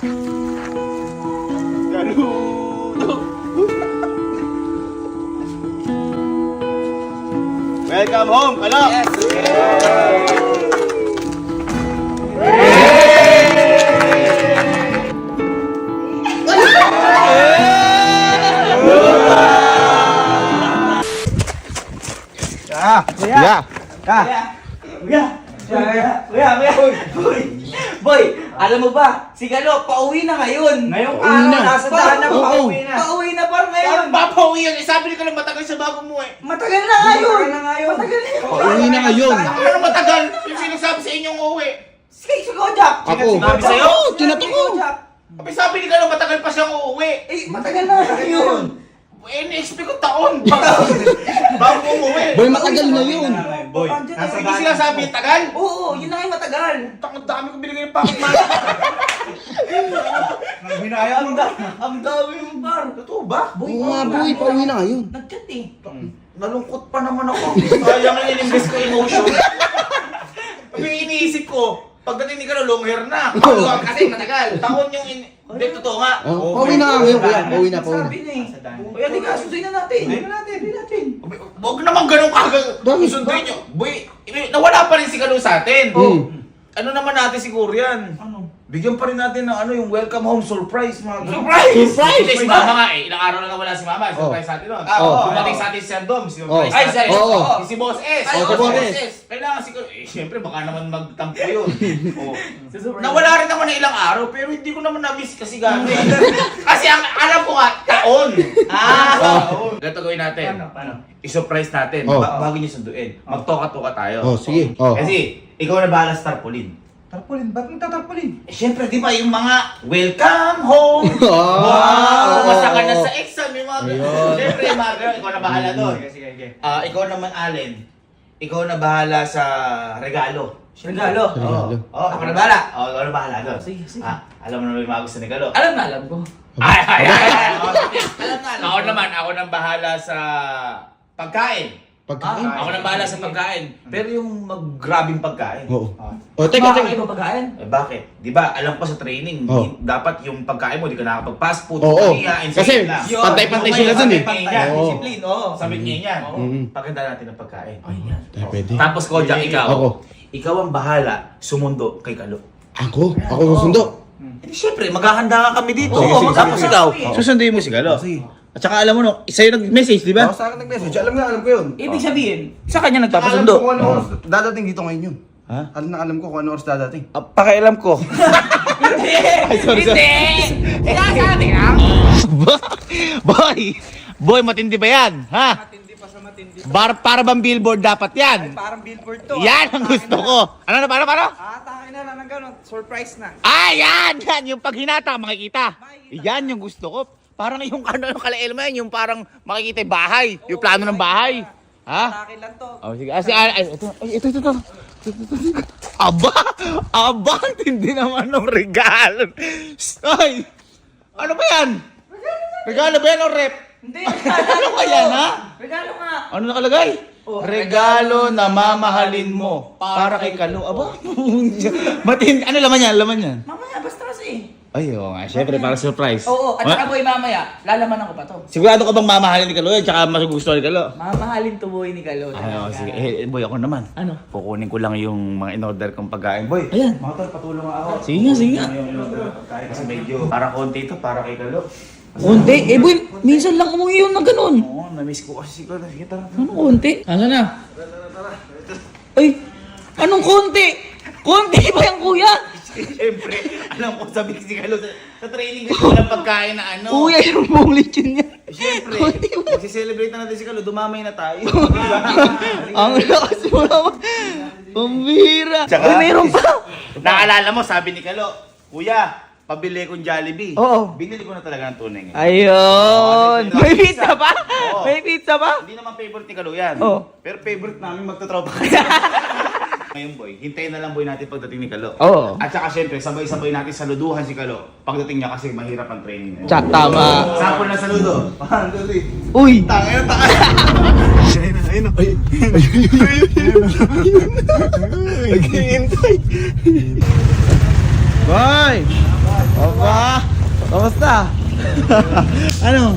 Saludo! Welcome home, Kalo! Yes! Kuya! Boy, alam mo ba, si Kalo, pauwi na ngayon. Ngayong Pauwi araw, na. nasa daan na, pauwi na. Pauwi na parang ngayon. Parang papauwi yan. Eh, sabi ni Kalo matagal sa bago mo eh. Matagal na ngayon. Matagal na ngayon. Matagal na yun. Pauwi na ngayon! Ano matagal? Yung sinasabi sa inyong uuwi. Si Kojak. Ako! Sinabi sa'yo? Oo, tinato ko! Abay, sabi ni Kalo matagal pa siyang uuwi. Eh, matagal na ngayon. Eh, na-expect ko taon. Bago umuwi. Boy, matagal na yun! Boy, Andyan nasa Hindi daan. sinasabi yung tagal. Oo, yun na nga yung matagal. Ang dami ko binigay ng pocket money. Hinayang mo. Ang dami yung bar. Totoo ba? Boy, Oo nga boy, pauwi na ngayon! nag-chat eh. Nalungkot pa naman ako. Sayang na in-invest ko emotion. Sabi iniisip ko, pagdating ni Kalo, long hair na. Kasi matagal. Taon yung Hindi, totoo nga. Oh, pauwi na nga ngayon kuya, pauwi na, pauwi na. Sabi na eh. Kaya di ka, sunduin na natin. Sunduin natin. Huwag naman ganun kagad. Bakit? Sunduin nyo. Boy, nawala pa rin si Kalo sa atin. Ano naman natin siguro yan? Ano? Bigyan pa rin natin ng ano, yung welcome home surprise, mga Surprise! Hindi, si Mama nga eh. Ilang araw na nawala si Mama. Surprise sa atin nun. Oo. Dumating sa atin si Sir Dom. Surprise Ay, sa atin. oo. Si Boss S. Ay, si Boss S. Kailangan si Kalo. Eh, syempre, baka naman magtampo yun. Oo. Nawala rin naman na ilang araw, pero hindi ko naman na-miss kasi gano'n. Kasi ang alam ko nga, taon. Taon. Ganito gawin natin. Paano? I-surprise natin. Oh. Bago niyo sunduin. Magtoka-toka tayo. Oh, sige. Oh. Kasi, ikaw na bahala sa tarpaulin. Tarpaulin, ba't magtatarpaulin? Eh, syempre, di ba, yung mga welcome home. Wow! Bumasa ka na sa exam, yung mga Ayun. syempre, yung mga girl, ikaw na bahala doon. Sige. Ikaw naman, Allen. Ikaw na bahala sa regalo. Regalo. Regalo. Ako na bahala. Ikaw na bahala doon. Sige, sige. Alam mo naman yung mga gusto ni Kalo. Alam na, alam ko. Ay. Alam na, alam Ako naman, ako nang bahala sa pagkain. Pagkain? Ako nang bahala sa pagkain. Pero yung mag-grabing pagkain. Oo. Oh, teka, Bakit teka. ikaw pagkain? Eh bakit? Di ba, alam ko sa training, Oh. dapat yung pagkain mo, di ka nakakapag-fast food, Oo. kaya Kasi pantay-pantay sila dun eh. Pantay, Oo. Discipline, oo. Sabit niya yan. Mhm. Pakita natin ang pagkain. Pwede. Tapos Kojak, ikaw. Ako. Ikaw ang bahala sumundo kay Kalo. Ako? Ako susundo? Eh, siyempre, maghahanda ka kami dito. Oo, sige, Tapos sige, ikaw, sige. susunduin mo si Kalo. At saka alam mo, no, sa'yo nag-message, di ba? Ako sa akin nag-message. Alam ko yun. Ibig sabihin, Sa kanya Alam ko nagpapasundo. kung ano oras dadating dito ngayon yun. Ha? Alam ko kung ano oras dadating. Pakialam ko. hindi! Sinasabi lang! Boy, matindi ba yan? Ha? Matindi pa sa matindi. Para bang billboard dapat yan? Parang billboard to. Yan ang gusto ko. Ano? Takin na lang ng gano'n. Surprise na. Ah, yan! Yung pag hinata, makikita. Yan yung gusto ko. Parang yung ano, yung kalail mo yan, yung parang makikita yung bahay. Yung plano ng bahay. Ha? Takin lang to. Oh, sige. Ito. Aba, ang tindi naman ng regalo. Ay! Ano ba yan? Regalo ba yan o rep? Hindi! Ano ba yan, ha? Regalo nga! Ano nakalagay? Oh, regalo na mamahalin mo para kay Kalo. Aba, matindi. Ano laman yan? Mamaya, basta kasi. Ay, oo nga. Siyempre, para surprise. Oo, at saka boy mamaya, lalaman ko pa to. Sigurado ka bang mamahalin ni Kalo yan? Tsaka masugustuhan ni Kalo? Mamahalin to boy ni Kalo. Ay, oo, sige. Boy, ako naman. Ano? Kukunin ko lang yung mga in-order kong pagkain. Boy, Ayan. mga tol, patulong nga ako. Sige nga. Yung in-order ng pagkain kasi medyo para konti ito, para kay Kalo. Konti? Eh boy, minsan lang umuwi yun na ganun. Oo, na-miss ko kasi si Kalo. Sige, tara. Anong konti? Ano na? Ay, anong konti? Konti ba yan kuya? Siyempre, alam ko sabi si Kalo sa training kasi walang pagkain na ano. Kuya, yung buong lechon niya. Siyempre, magsiselebrate na natin si Kalo, dumamay na tayo. Ang lakas mo naman. Pambira. Ay, meron pa. Naalala mo, sabi ni Kalo, Kuya, pabili kong Jollibee. Oo. Binili ko na talaga ng tunay ngayon. Ayun. May pizza pa? Oo. May pizza pa? Hindi naman favorite ni Kalo yan. Oo. Pero favorite namin magtatropa. Ngayon boy, hintayin na lang boy natin pagdating ni Kalo. Oo. At saka syempre, sabay-sabay natin saluduhan si Kalo. Pagdating niya kasi mahirap ang training niya. Tsak, tama. Sample na saludo. 1, 2, 3. Uy! Tangin na. Ayun na. Naghihintay. Bye! Bye! Kamusta? Ano?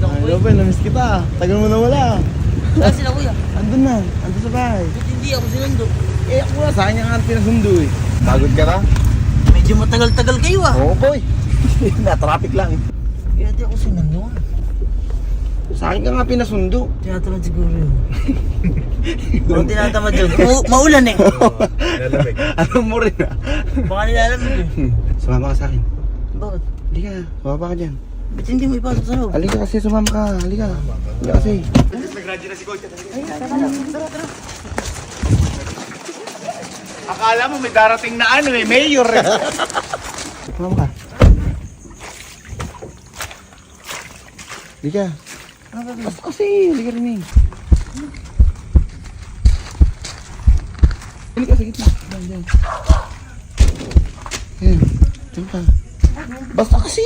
Ano ba, namiss kita. Tagal mo na wala. Saan sila kuya? Andun na, andun sa bahay. Ba't hindi ako sinundo? Eh, ako na, sa kanya nga pinasundo eh. Pagod ka na? Medyo matagal-tagal kayo ah. Oo, boy. Na-traffic lang eh. Kaya di ako sinundo ah. Sa akin ka nga pinasundo. Tinatamad siguro yun. Ako tinatamad yun. Maulan eh. Alam mo rin ah. Baka nilalamig eh. Sumama ka sa akin. Bakit? Halika, sumama ka dyan. Ba't hindi mo ipasok sa loob? Halika kasi, sumama ka. Halika. Halika kasi. Akala mo may darating na ano eh, mayor eh. Sumama ka. Halika. Pasok kasi, halika rin eh. Halika sa gitna. Diyan, diyan. Ayan, diyan ka. Basta kasi.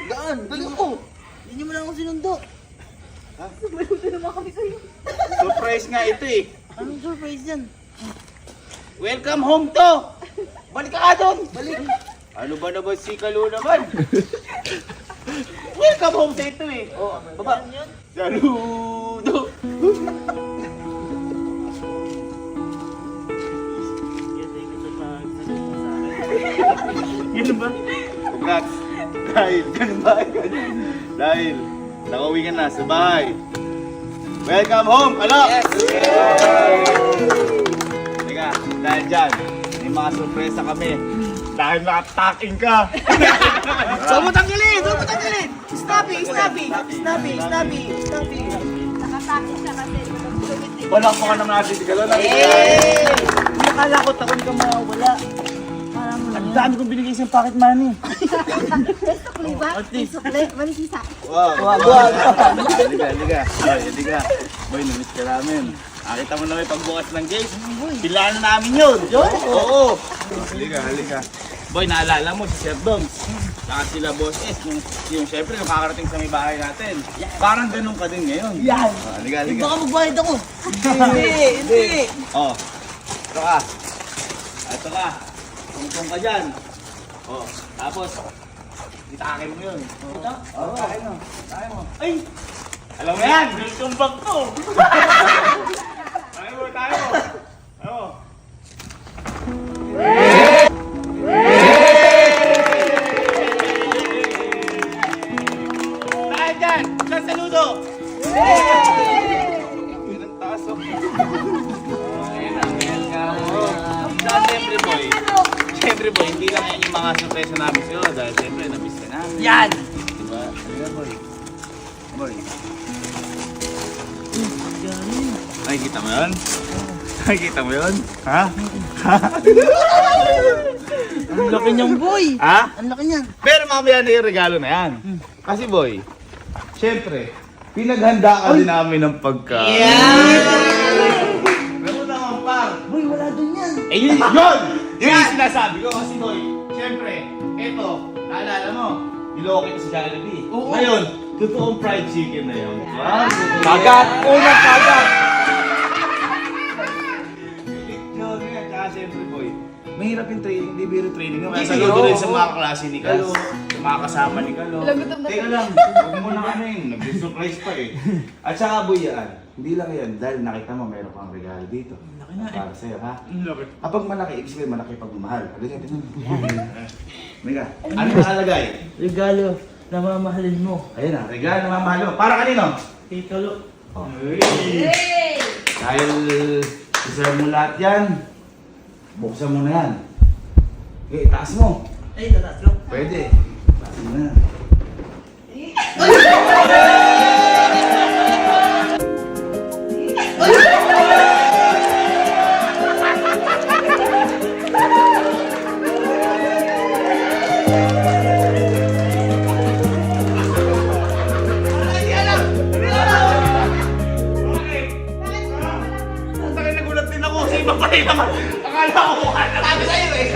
Daan, dali ko. Hindi mo lang ako sinundo. Surprise nga ito eh. Anong surprise yan? Welcome home to! Balik ka doon! Balik! Ano ba naman si Kalu naman? Welcome home sa ito eh. Oh, baba. Saludo! Ganun ba? Congrats! Dahil, ganun ba? Ganun. Dahil, nakauwi ka na sa bahay. Welcome home, Kalo! Yes! Teka, dahil dyan, may mga sorpresa kami. Dahil nakataking ka. Saan mo tanggalin? Saan mo tanggalin? Snappy, snappy, snappy, snappy, snappy. Nakatake siya kasi tumiti. Wala pa ka naman natin si Kalo. Eh! Nakala ko taon ka mawawala. Parang Ang dami kong binigay sa pocket money. Sukli ba? Sukli? Manisisa. Wow. wag. Halika, halika. Boy, halika. Boy, namiss ka namin. Nakita mo na may pagbukas ng gate. Pilaan na namin yun. Oo. Halika, halika. Boy, naalala mo si Sir Doms. Saka sila Boss S. Yung syempre, yung kakarating sa may bahay natin. Parang ganun ka din ngayon. Yan. Halika, halika. Baka magbayad ako. Hindi. Oh, ito ka. Ito ka. Tungtong ka dyan. Oh, tapos, itakin mo yun. Ito? Oo, takin mo. Takin mo. Ay! Alam mo yan, yung bag to. Takin mo, takin mo. Ano? Tayo dyan! Saan saludo? Ilang taas oh. Ayan ang welcome mo. Siyempre boy, siyempre boy, hindi lang yan yung mga sorpresa namin sa'yo dahil siyempre na-miss ka namin. Yan. Diba? Diba boy? Boy. Nakikita mo yun? Nakikita mo yun? Ha? Ang laki niyang boy. Ha? Ang laki niyan. Pero mamaya na yung regalo na yan. Kasi boy, siyempre, pinaghanda ka din namin ng pagkain. Ano naman par? Boy, wala dun yan. Eh yun! Yun! Yun yung sinasabi ko kasi boy, siyempre, eto, naalala mo, niloko kita sa Jollibee. Ngayon, totoong fried chicken na yun. Kagat! Unang kagat! Yun, yun, tsaka siyempre boy, mahirap yung training, hindi biro training. Kaya saludo rin sa mga klase ni Kalo, sa mga kasama ni Kalo. Teka lang, huwag mo na kami, nag-surprise pa eh. At saka boy yan, hindi lang yan, dahil nakita mo meron kang regalo dito. Para sa'yo ha? Kapag malaki, ibig sabihin malaki pagmamahal. Halika, tingnan. Mika, ano nakalagay? Regalo na mamahalin mo. Ayun na, regalo na mamahal mo. Para kanino? Kay Kalo. Dahil deserve mo lahat yan, buksan mo na yan. Okay, taas mo. Ay, tataas ko. Pwede. Taas mo na. Surprise naman! Akala ko mukha na. Sabi sa'yo eh.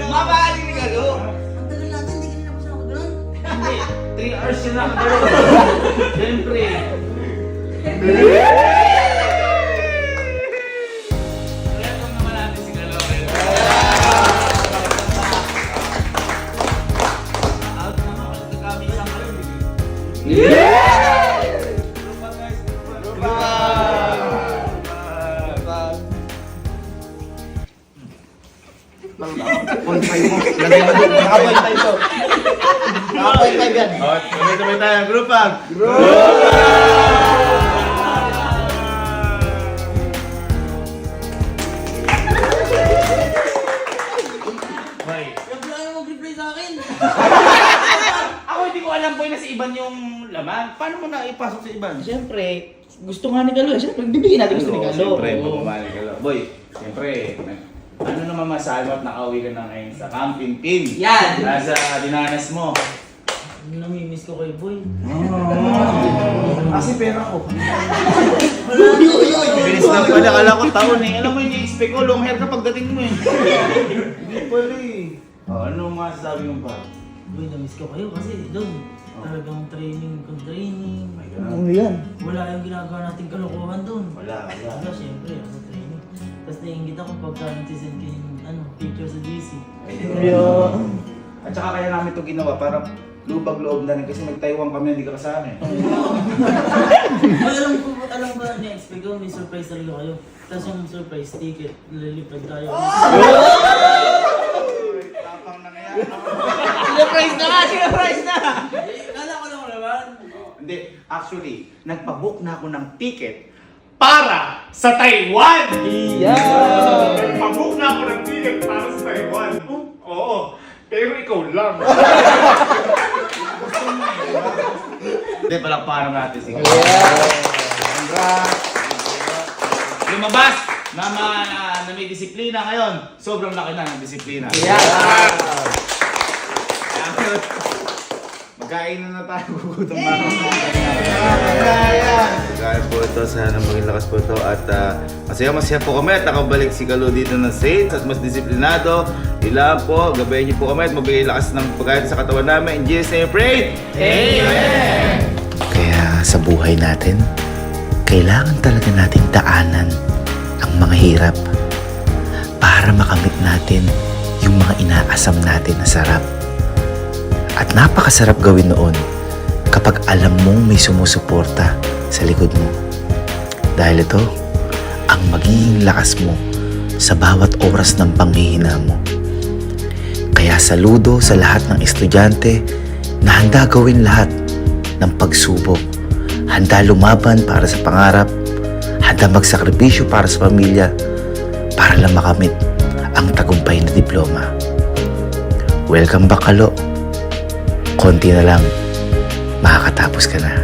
Mamahaling ni Galo. Ang tagal natin, hindi ka nila pa sinabi ganun. Hindi, 3 hours yun lang. Siyempre. Welcome naman natin si Galo. Out naman ako nagkakami isang kayo. Confine mo. Lagay mo doon. Nakapoint tayo to. Nakapoint tayo yan. Sabay-sabay tayo. Group up. Bye. Huwag lang yung mag-reply sa akin. Ako hindi ko alam boy na si Iban yung laman. Paano mo na ipasok si Iban? Siyempre, gusto nga ni Galo. Siyempre, bibigyan natin gusto ni Galo. Siyempre, Oo. pagmamahal ka lang. Boy, siyempre, ano naman masabi mo at nakauwi ka na ngayon sa camping team? Yan! Nasa dinanas mo. Namimiss ko kay Boy. Kasi pera ko. Bilis na pala, kala ko taon eh. Alam mo yung i-expect ko, long hair ka pagdating mo eh. Hindi pala eh. Oh, ano masasabi mo pa? Boy, namiss ko kayo kasi doon. Talagang training kung training. Ano yan? Wala yung ginagawa nating kalokohan doon. Wala. Wala, siyempre, ano training. Tapos naingit ako pagka nagsisend kayo ng picture sa GC. At saka kaya namin ito ginawa para lubag-loob na rin kasi nag-Taiwan kami, hindi ka kasama eh. Boy, alam ba, na-expect ko, may surprise talaga kayo. Tapos yung surprise ticket, lalipad tayo. Tapang na kaya. Surprise na nga! Surprise na! Kala ko lang naman. Hindi, actually, nagpabook na ako ng ticket para sa Taiwan! Nagpabook na ako ng ticket para sa Taiwan. Oo. Pero ikaw lang. Hindi, palakpakan natin si Lumabas na may disiplina ngayon. Sobrang laki na ng disiplina. Magkain na tayo. Gugutom na ako. Kaya po ito, sana maging lakas po ito at masaya po kami at nakabalik si Galo dito ng Saints at mas disiplinado. Ilan po, gabayan niyo po kami at mabigay lakas ng pagkain sa katawan namin. In Jesus' name, pray! Amen! Kaya sa buhay natin, kailangan talaga nating daanan ang mga hirap para makamit natin yung mga inaasam natin na sarap. At napakasarap gawin noon kapag alam mong may sumusuporta sa likod mo. Dahil ito ang magiging lakas mo sa bawat oras ng panghihina mo. Kaya saludo sa lahat ng estudyante na handa gawin lahat ng pagsubok, handa lumaban para sa pangarap, handa magsakripisyo para sa pamilya, para lang makamit ang tagumpay na diploma. Welcome back, Galo. Konti na lang, makakatapos ka na.